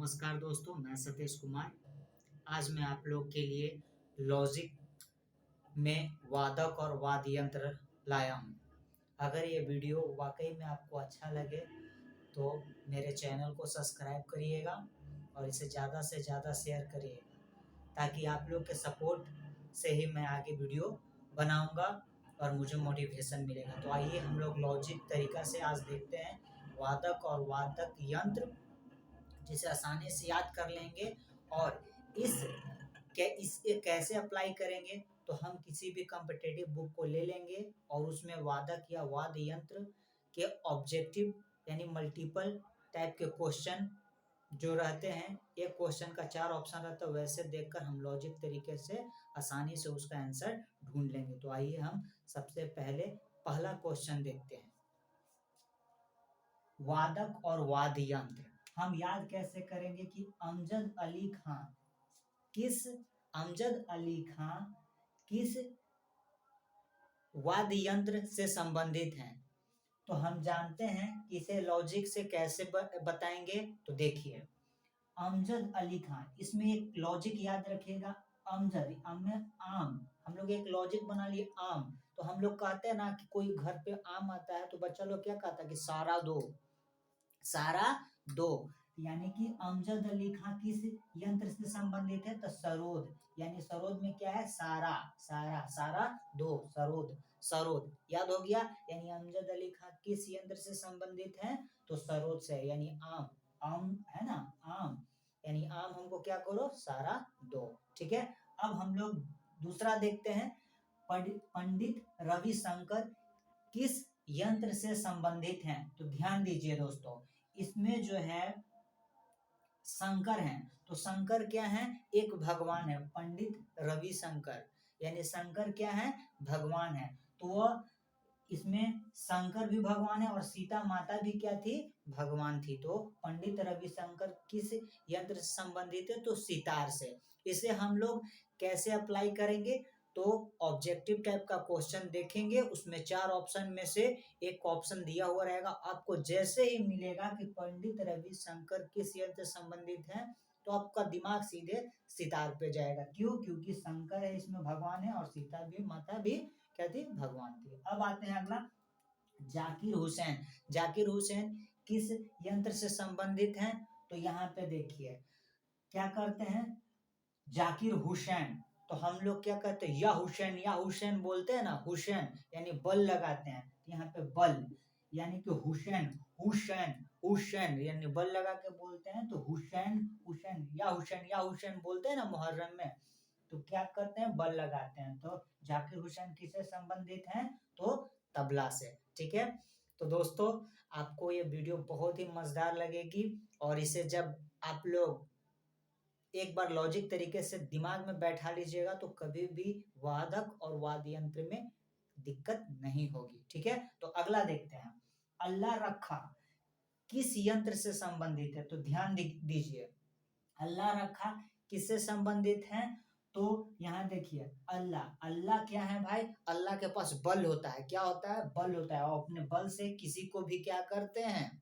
नमस्कार दोस्तों, मैं सतीश कुमार। आज मैं आप लोग के लिए लॉजिक में वादक और वाद्य यंत्र लाया हूँ। अगर ये वीडियो वाकई में आपको अच्छा लगे तो मेरे चैनल को सब्सक्राइब करिएगा और इसे ज़्यादा से ज़्यादा शेयर करिएगा, ताकि आप लोग के सपोर्ट से ही मैं आगे वीडियो बनाऊंगा और मुझे मोटिवेशन मिलेगा। तो आइए हम लोग लॉजिक तरीका से आज देखते हैं वादक और वादक यंत्र, जिसे आसानी से याद कर लेंगे। और इसे कैसे अप्लाई करेंगे, तो हम किसी भी कॉम्पिटिटिव बुक को ले लेंगे और उसमें वादक या वाद्य यंत्र के ऑब्जेक्टिव यानी मल्टीपल टाइप के क्वेश्चन जो रहते हैं, एक क्वेश्चन का 4 ऑप्शन रहता है, वैसे देखकर हम लॉजिक तरीके से आसानी से उसका आंसर ढूंढ लेंगे। तो आइए हम सबसे पहले पहला क्वेश्चन देखते हैं, वादक और वाद्य यंत्र। हम याद कैसे करेंगे कि अमजद अली खां किस वाद्य यंत्र से संबंधित हैं। तो हम जानते हैं कि इसे लॉजिक से कैसे बताएंगे। तो देखिए, अमजद अली खां, इसमें एक लॉजिक याद रखिएगा। अमजद आम, हम लोग एक लॉजिक बना लिए आम। तो हम लोग कहते हैं ना कि कोई घर पे आम आता है तो बच्चा लोग क्या कहता है कि सारा दो, यानी कि अमजद अली खां किस यंत्र से संबंधित है। तो सरोद, यानी सरोद में क्या है, सारा दो, सरोद याद हो गया। यानी अमजद अली खां किस यंत्र से संबंधित है, तो सरोद से, यानी आम है ना, आम यानी आम हमको क्या करो, सारा दो। ठीक है, अब हम लोग दूसरा देखते हैं, पंडित रविशंकर किस यंत्र से संबंधित हैं। तो ध्यान दीजिए दोस्तों, इसमें जो है शंकर हैं। तो शंकर क्या है, एक भगवान है। पंडित रविशंकर यानी शंकर क्या है, भगवान है। तो वह इसमें शंकर भी भगवान है और सीता माता भी क्या थी, भगवान थी। तो पंडित रविशंकर किस यंत्र से संबंधित है, तो सितार से। इसे हम लोग कैसे अप्लाई करेंगे, तो ऑब्जेक्टिव टाइप का क्वेश्चन देखेंगे, उसमें 4 ऑप्शन में से एक ऑप्शन दिया हुआ रहेगा। आपको जैसे ही मिलेगा कि पंडित रविशंकर किस यंत्र से संबंधित है, तो आपका दिमाग सीधे सितार पे जाएगा। क्यों? क्योंकि शंकर है, इसमें भगवान है, और सीता भी, माता भी क्या थी, भगवान थी। अब आते हैं अगला, जाकिर हुसैन किस यंत्र से संबंधित हैं। तो यहाँ पे देखिए क्या करते हैं, जाकिर हुसैन, तो हम लोग क्या कहते हैं, या हुसैन बोलते हैं ना, हुसैन यानी बल लगाते हैं। यहाँ पे बल यानी कि हुसैन यानी बल लगा के बोलते हैं। तो हुसैन या हुसैन बोलते हैं ना मुहर्रम में, तो क्या करते हैं, बल लगाते हैं। तो जाकिर हुसैन किससे संबंधित हैं, तो तबला से। ठीक है, तो दोस्तों आपको ये वीडियो बहुत ही मजेदार लगेगी, और इसे जब आप लोग एक बार लॉजिक तरीके से दिमाग में बैठा लीजिएगा तो कभी भी वादक और वाद्य यंत्र में दिक्कत नहीं होगी। ठीक है, तो अगला देखते हैं, अल्लाह रखा किस यंत्र से संबंधित है। तो ध्यान दीजिए, अल्लाह रखा किससे संबंधित है। तो यहाँ देखिए, अल्लाह क्या है भाई, अल्लाह के पास बल होता है। क्या होता है, बल होता है, और अपने बल से किसी को भी क्या करते हैं,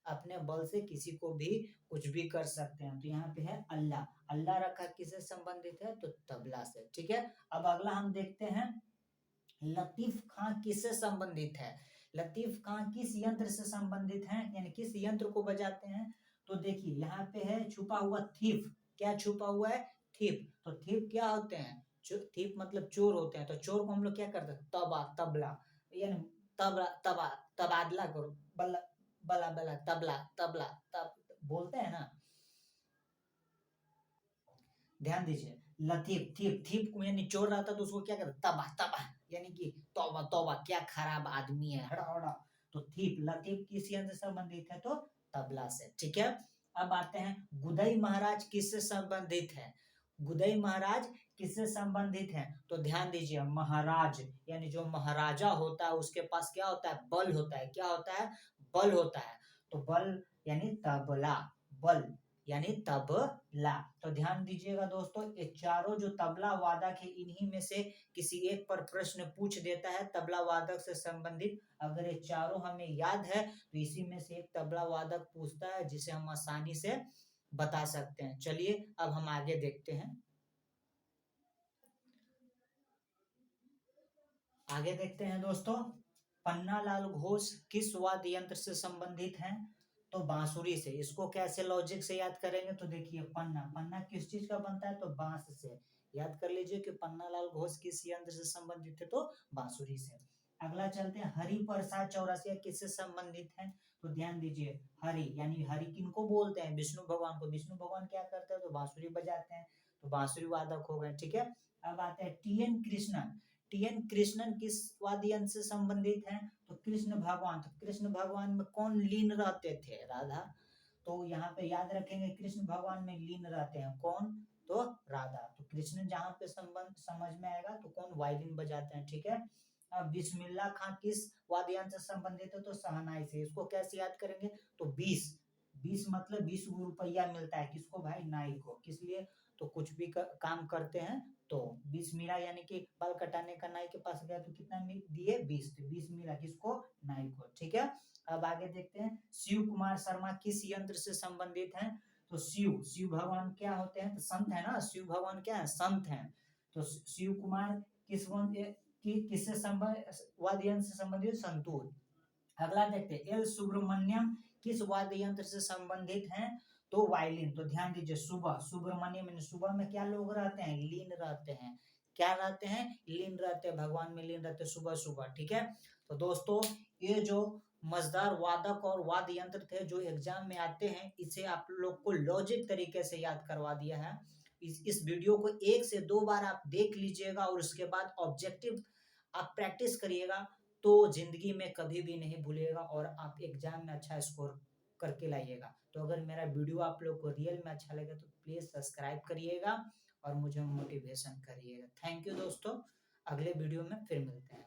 अपने बल से किसी को भी कुछ भी कर सकते हैं। तो यहाँ पे है अल्लाह रखा किससे संबंधित है, तो तबला से। ठीक है, अब अगला हम देखते हैं, लतीफ खां किससे संबंधित है। लतीफ खां किस यंत्र से संबंधित हैं, यानी किस यंत्र को बजाते हैं। तो देखिए यहाँ पे है छुपा हुआ थीफ। क्या छुपा हुआ है, थीफ। तो थीफ क्या होते हैं, थीफ मतलब चोर होते हैं। तो चोर को हम लोग क्या करते हैं, तबला यानी तबादला करो, बला बला तबला तब बोलते हैं ना। ध्यान दीजिए, लतीफ थीप को यानी चोर रहता तो उसको क्या करते, तबा यानी कि तौबा तौबा, क्या खराब आदमी है, हड़ा हड़ा। तो थीप, लतीफ किस यंत्र से संबंधित है, तो तबला से। ठीक है, अब आते हैं, गुदई महाराज किससे संबंधित है। गुदई महाराज किससे संबंधित है। तो ध्यान दीजिए, महाराज यानी जो महाराजा होता है उसके पास क्या होता है, बल होता है। क्या होता है, बल होता है। तो बल यानी तबला, बल यानी तबला। तो ध्यान दीजिएगा दोस्तों, ये चारों जो तबला वादक है, इन्हीं में से किसी एक पर प्रश्न पूछ देता है तबला वादक से संबंधित। अगर ये चारों हमें याद है तो इसी में से एक तबला वादक पूछता है, जिसे हम आसानी से बता सकते हैं। चलिए अब हम आगे देखते हैं। आगे देखते हैं दोस्तों, पन्नालाल घोष किस वाद्य यंत्र से संबंधित हैं? तो बांसुरी से। इसको कैसे लॉजिक से याद करेंगे? तो देखिए, पन्ना पन्ना किस चीज का बनता है? तो बांस से। याद कर लीजिए कि पन्नालाल घोष किस यंत्र से संबंधित है? तो बांसुरी से। अगला चलते हैं, हरि प्रसाद चौरसिया किससे संबंधित है? तो ध्यान दीजिए, हरि यानी हरि किनको बोलते हैं? विष्णु भगवान को। विष्णु भगवान क्या करते हैं? तो बांसुरी बजाते हैं, तो बांसुरी वादक हो गए। ठीक है। अब आते हैं टी.एन. कृष्णन। टी.एन. कृष्णन किस वाद्य यंत्र से संबंधित हैं? तो कृष्ण भगवान। तो कृष्ण भगवान में कौन लीन रहते थे? राधा। तो यहाँ पे याद रखेंगे, कृष्ण भगवान में लीन रहते हैं कौन? तो राधा। तो कृष्ण जहाँ पे संबंध समझ में आएगा तो कौन? वायलिन बजाते हैं। ठीक है। अब बिस्मिल्ला खां किस वाद्य यंत्र से संबंधित है? तो शहनाई से। इसको कैसे याद करेंगे? तो 20 20 मतलब 20 रुपया मिलता है किसको भाई? नाई को। किस लिए? तो कुछ भी काम करते हैं तो 20 मिला, यानी कि बाल कटाने का नाई के पास गया तो कितना दिए? 20। तो 20 मिला किसको? नाई को। ठीक है। अब आगे देखते हैं, शिव कुमार शर्मा किस यंत्र से संबंधित हैं? तो शिव शिव भगवान क्या होते हैं? तो संत है ना, शिव भगवान क्या है? संत हैं। तो शिव कुमार किससे वाद्य यंत्र से संबंधित? संतूर। अगला देखते हैं, एल सुब्रमण्यम किस वाद्य यंत्र से संबंधित हैं? तो वायलिन। तो ध्यान दीजिए, सुबह सुब्रमण्यम, सुबह में क्या लोग रहते हैं? लीन रहते हैं। क्या रहते हैं? लीन रहते हैं, भगवान में लीन रहते हैं सुबह सुबह। ठीक है। तो दोस्तों, ये जो मजेदार वादक और वाद्य यंत्र थे जो एग्जाम में आते हैं, इसे आप लोग को लॉजिक तरीके से याद करवा दिया है। इस वीडियो को 1 से 2 बार आप देख लीजिएगा और उसके बाद ऑब्जेक्टिव आप प्रैक्टिस करिएगा, तो जिंदगी में कभी भी नहीं भूलिएगा और आप एग्जाम में अच्छा स्कोर करके लाइएगा। तो अगर मेरा वीडियो आप लोग को रियल में अच्छा लगे तो प्लीज सब्सक्राइब करिएगा और मुझे मोटिवेशन करिएगा। थैंक यू दोस्तों, अगले वीडियो में फिर मिलते हैं।